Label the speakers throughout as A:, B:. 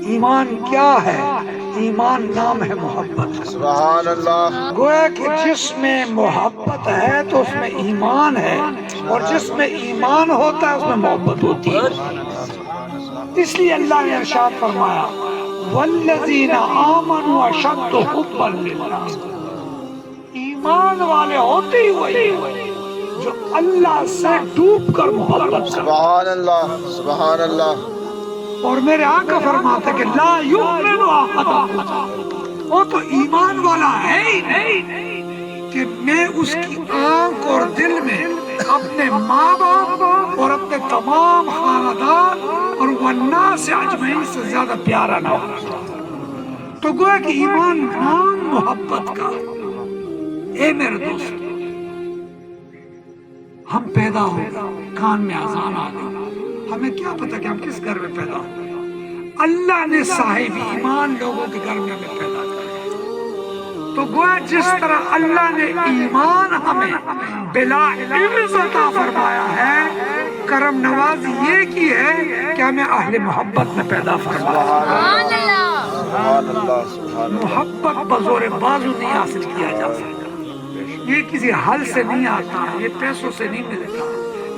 A: ایمان کیا ہے؟ ایمان نام ہے محبت۔
B: سبحان اللہ۔
A: گویا کہ جس میں محبت ہے تو اس میں ایمان ہے، اور جس میں ایمان ہوتا ہے اس میں محبت ہوتی ہے۔ اس لیے اللہ نے ارشاد فرمایا والذین آمنوا اشد حبا للہ، ایمان والے ہوتے ہی وہی جو اللہ سے ڈوب کر محبت کرتے۔
B: سبحان اللہ، سبحان اللہ۔
A: اور میرے آقا فرماتے کہ لا یؤمن احدکم، وہ تو ایمان والا ہے ہی نہیں کہ میں اس کی آنکھ اور دل میں اپنے ماں باپ اور اپنے تمام خاندان اور والناس اجمعین سے زیادہ پیارا نہ ہو۔ تو گویا کہ ایمان نام محبت کا۔ اے میرے دوست، ہم پیدا ہو کان میں اذان آ گئی، ہمیں کیا پتا کہ ہم کس گھر میں پیدا ہو؟ اللہ نے صاحب ایمان لوگوں کے گھر میں ہمیں پیدا کیا۔ تو گویا جس طرح اللہ نے ایمان ہمیں بلا عوض عطا فرمایا ہے، کرم نواز یہ کی ہے کہ ہمیں اہل محبت میں پیدا فرمایا۔
B: سبحان اللہ، سبحان اللہ۔
A: محبت بزور بازو نہیں حاصل کیا جا سکتا، یہ کسی حل سے نہیں آتا، یہ پیسوں سے نہیں ملتا،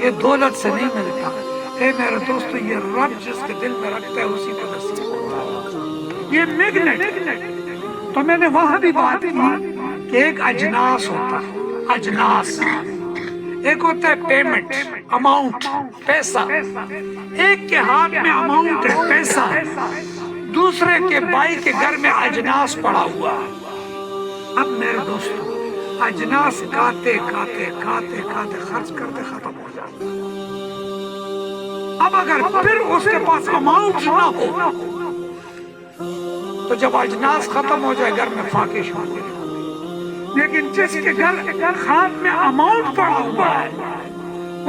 A: یہ دولت سے نہیں ملتا۔ اے میرے دوستو، یہ رب جس کے دل میں رکھتا ہے اسی کو نصیب ہوتا ہے۔ یہ میگنیٹ، تو میں نے وہاں بھی بات کی کہ ایک اجناس ہوتا ہے، اجناس ایک ہوتا ہے پیمنٹ، اماؤنٹ، پیسہ، ایک کے ہاتھ میں اماؤنٹ ہے، پیسہ ہے، دوسرے کے بھائی کے گھر میں اجناس پڑا ہوا ہے۔ اب میرے دوستو، اجناس کھاتے کھاتے کھاتے کھاتے خرچ کرتے ختم ہو جاتے۔ اب اگر پھر اس کے پاس اماؤنٹ نہ ہو تو جب اجناس ختم ہو جائے گھر میں فاقے شروع ہو جائے۔ لیکن جس کے گھر ہاتھ میں اماؤنٹ پڑا ہوا ہے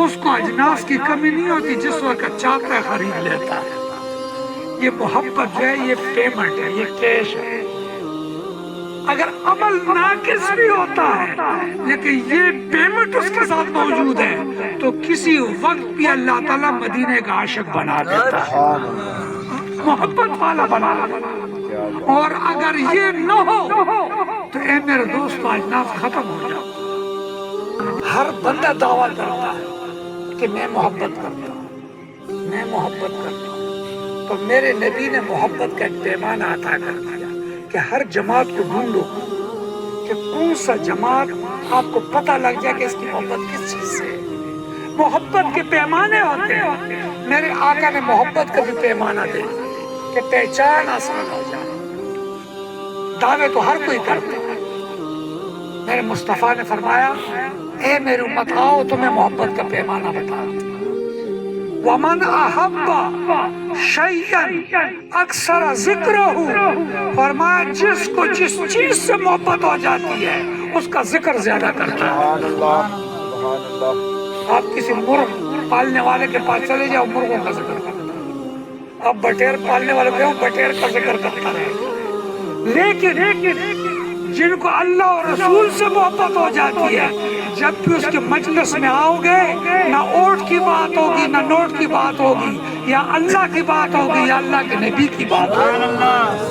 A: اس کو اجناس کی کمی نہیں ہوتی، جس وقت چاہتا ہے خرید لیتا ہے۔ یہ محبت ہے، یہ پیمنٹ ہے، یہ کیش ہے۔ اگر عمل ناقص بھی ہوتا ہے لیکن یہ پیمنٹ اس کے ساتھ موجود ہے تو کسی وقت بھی اللہ تعالیٰ مدینے کا عاشق بنا دیتا ہے، محبت والا بنا دیتا ہے۔ اور اگر یہ نہ ہو تو اے میرے دوست، اجناس ختم ہو جاتا۔ ہر بندہ دعویٰ کرتا ہے کہ میں محبت کرتا ہوں، میں محبت کرتا ہوں۔ تو میرے نبی نے محبت کا ایک پیمانہ عطا کر دیا کہ ہر جماعت کو ڈھونڈو کہ کون سا جماعت آپ کو پتہ لگ جائے کہ اس کی محبت کس چیز سے ہے۔ محبت کے پیمانے ہوتے ہیں، میرے آقا نے محبت کا بھی پیمانہ دے کہ پہچان آسان ہو جائے۔ دعوے تو ہر کوئی کرتے ہیں، میرے مصطفیٰ نے فرمایا اے میری امت آؤ تمہیں محبت کا پیمانہ بتا دوں۔ وَمَنْ أَحَبَّ شَيْئًا أَكْثَرَ ذِكْرَهُ، فرمایا جس کو جس چیز سے محبت ہو جاتی ہے اس کا ذکر زیادہ کرتا ہے۔
B: سبحان اللہ، سبحان اللہ۔
A: آپ کسی مرغ پالنے والے کے پاس چلے جاؤ، مرغوں کا ذکر کرتا ہے۔ آپ بٹیر پالنے والے کو بٹیر کا ذکر کرتا رہے۔ لیکن جن کو اللہ اور رسول سے محبت ہو جاتی ہے، جب بھی اس کے مجلس میں آؤ گے نہ اوٹ کی بات ہوگی نہ نوٹ کی بات ہوگی، یا اللہ کی بات ہوگی یا اللہ کے نبی کی بات ہوگی۔